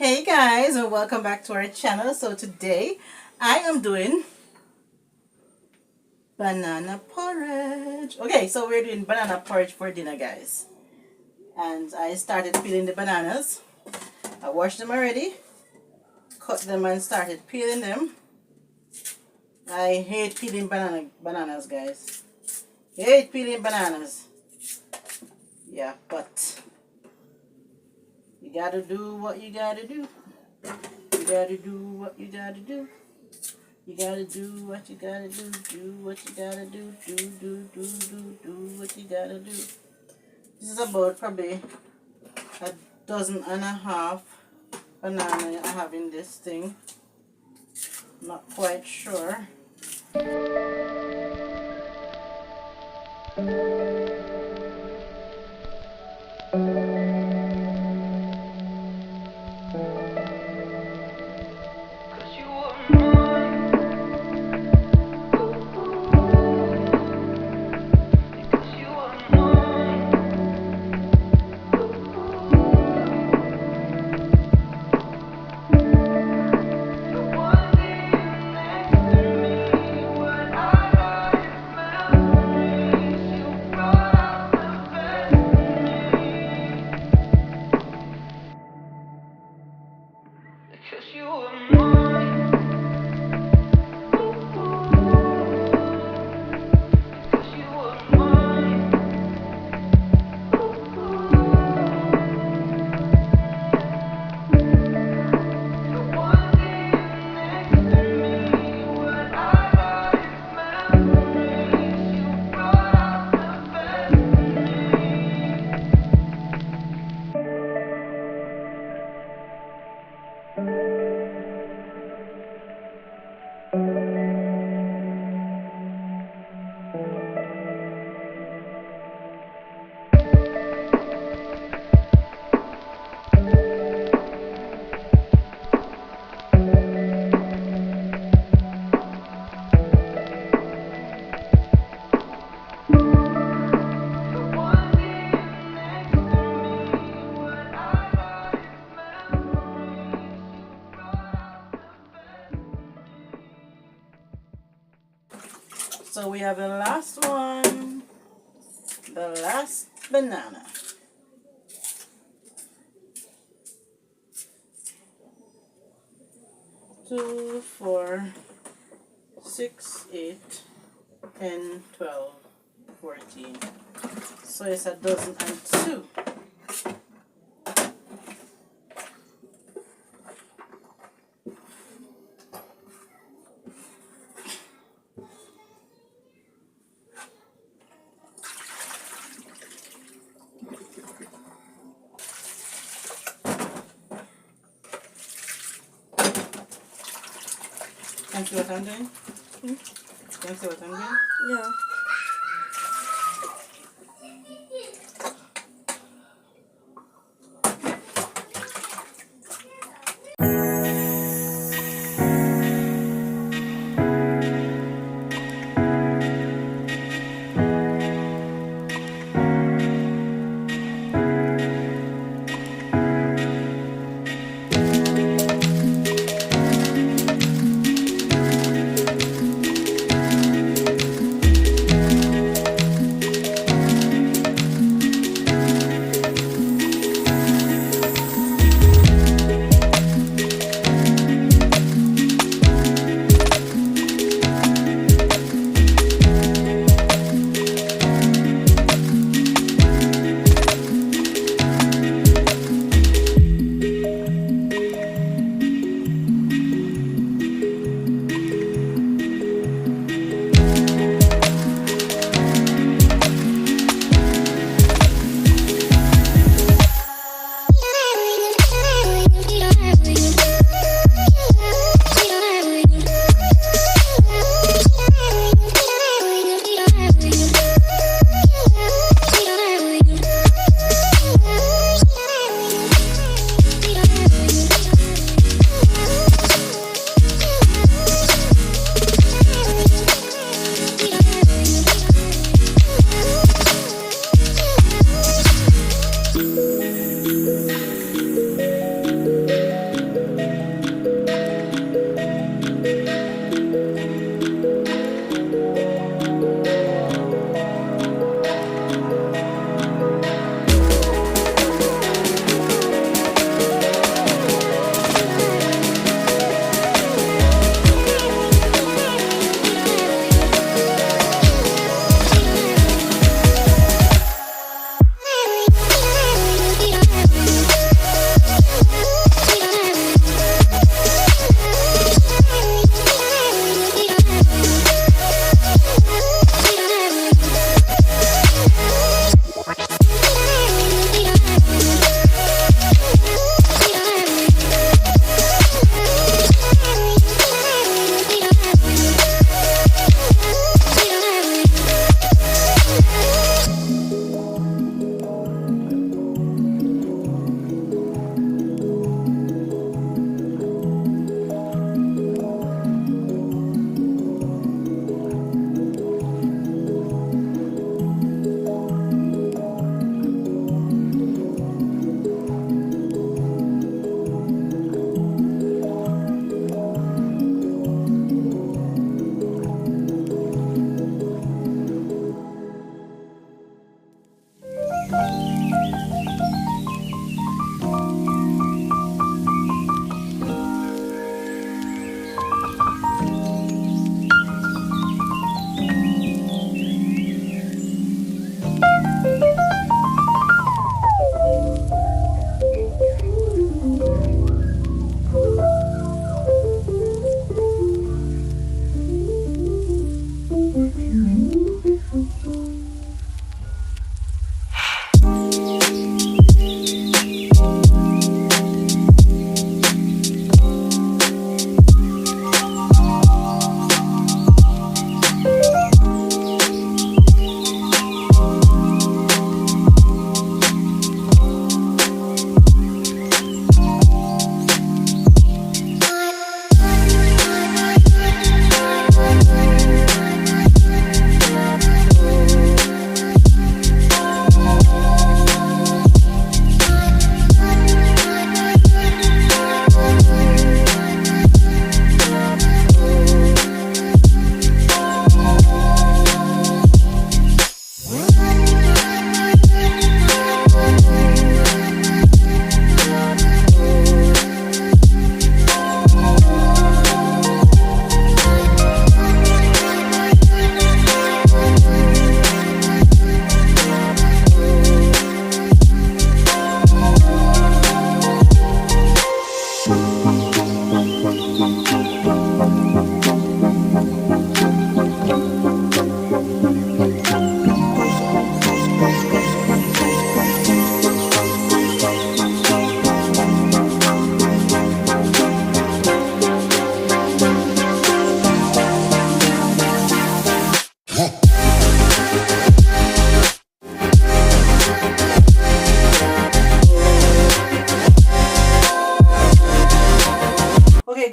Hey guys, and welcome back to our channel. So today I am doing banana porridge. Okay, so we're doing banana porridge for dinner, guys. And I started peeling the bananas. I washed them already, cut them and started peeling them. I hate peeling bananas, guys. Hate peeling bananas. Yeah, but you gotta do what you gotta do. You gotta do what you gotta do. You gotta do what you gotta do. Do what you gotta do. Do what you gotta do. This is about probably a dozen and a half banana I have in this thing. Not quite sure. So we have the last one, the last banana. Two, 4, 6, 8, 10, 12, 14. So it's a dozen and two. Can you see what I'm doing? Can you see what I'm doing? Yeah.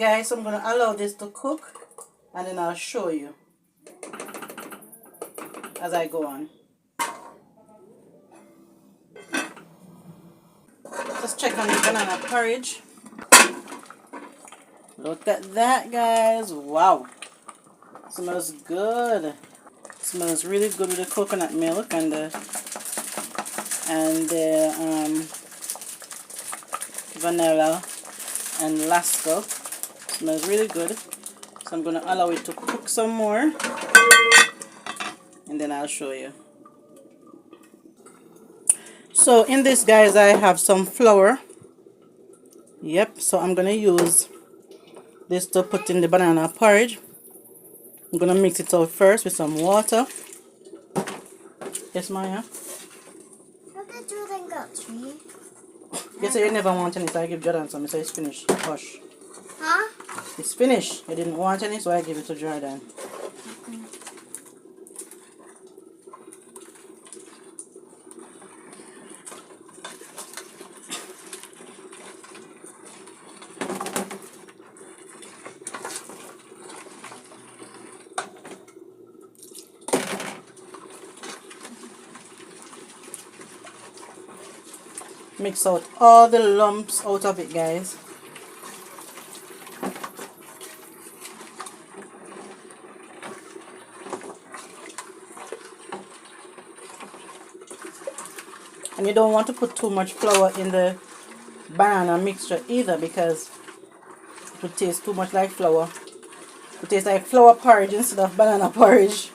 guys, so I'm going to allow this to cook and then I'll show you as I go on. Just check on the banana porridge. Look at that, guys. Wow. Smells good. Smells really good with the coconut milk and the vanilla and lasco. Smells really good. So I'm gonna allow it to cook some more and then I'll show you. So in this, guys, I have some flour. Yep, so I'm gonna use this to put in the banana porridge. I'm gonna mix it out first with some water. Yes, Maya? Yes, you never want any, so I give Jordan some. So it's finished. Hush. Huh? It's finished. You didn't want any, so I give it to Jordan. Mix out all the lumps out of it, guys. And you don't want to put too much flour in the banana mixture either, because it would taste too much like flour. It would taste like flour porridge instead of banana porridge.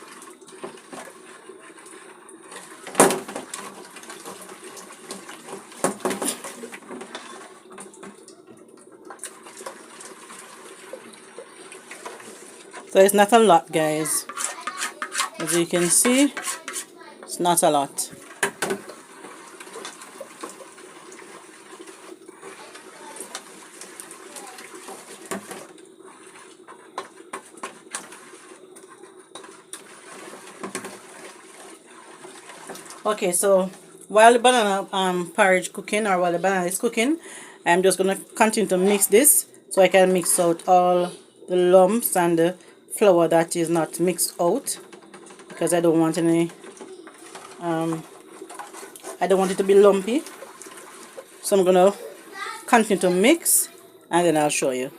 So it's not a lot, guys. As you can see, it's not a lot. Okay, so while the banana porridge cooking, or while the banana is cooking, I'm just gonna continue to mix this so I can mix out all the lumps and the flour that is not mixed out, because I don't want any I don't want it to be lumpy. So I'm gonna continue to mix and then I'll show you.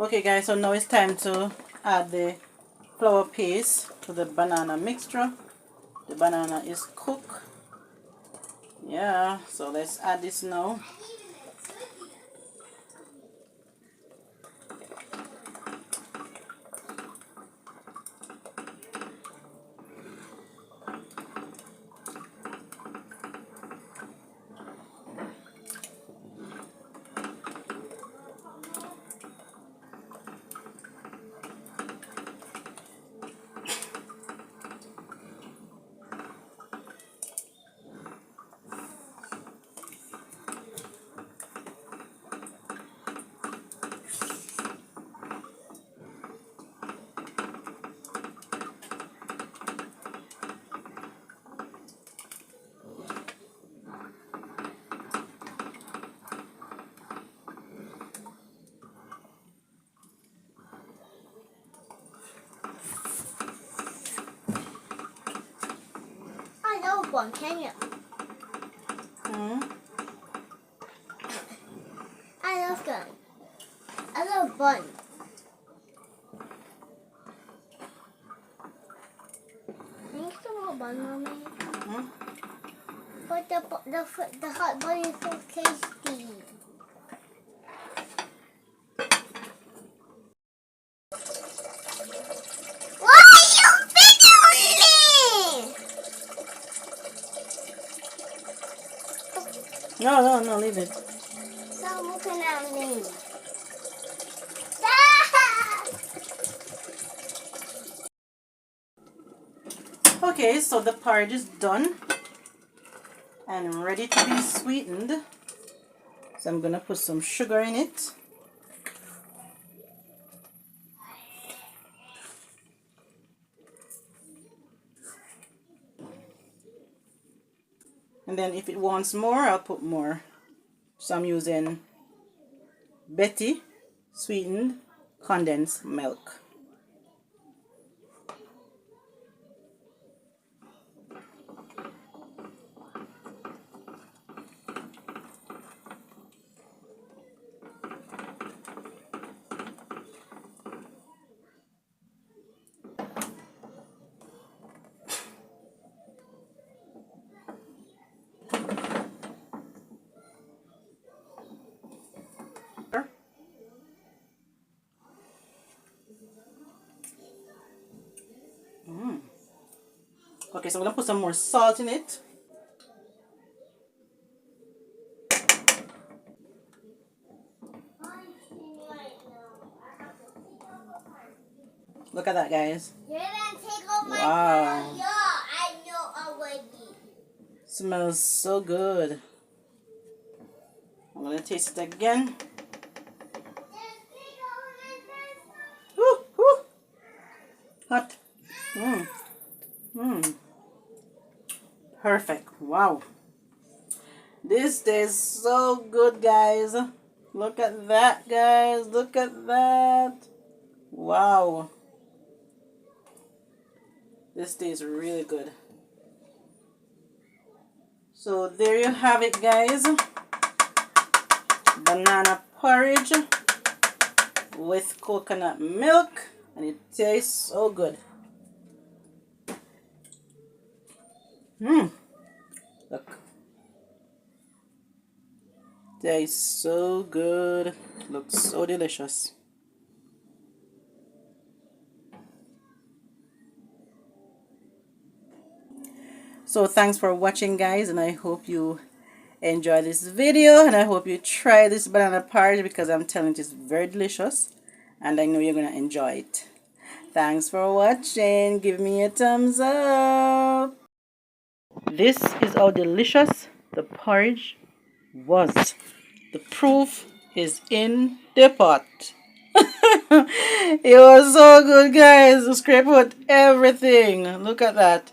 Okay, guys, so now it's time to add the flour paste to the banana mixture. The banana is cooked. Yeah, so let's add this now. I love one, can you? I love gun. I love bun. Can you still want bun, Mommy? But the hot bun is so tasty. no, leave it. Stop looking at me. Ah! Okay, so the porridge is done and ready to be sweetened. So I'm gonna put some sugar in it. And then if it wants more, I'll put more. So I'm using Betty sweetened condensed milk. Okay, so I'm gonna put some more salt in it. Look at that, guys. You're gonna take off my Wow. Yeah, I know already. Smells so good. I'm gonna taste it again. Woo, woo. Hot. Mmm. Mmm. Perfect. Wow. This tastes so good, guys. Look at that, guys. Look at that. Wow. This tastes really good. So there you have it, guys. Banana porridge with coconut milk, and it tastes so good. Look. Tastes so good. Looks so delicious. So thanks for watching, guys, and I hope you enjoy this video, and I hope you try this banana porridge, because I'm telling you, it's very delicious and I know you're gonna enjoy it. Thanks for watching. Give me a thumbs up. This is how delicious the porridge was. The proof is in the pot. It was so good, guys. The scrape out everything. Look at that.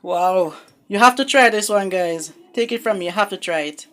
Wow. You have to try this one, guys. Take it from me. You have to try it.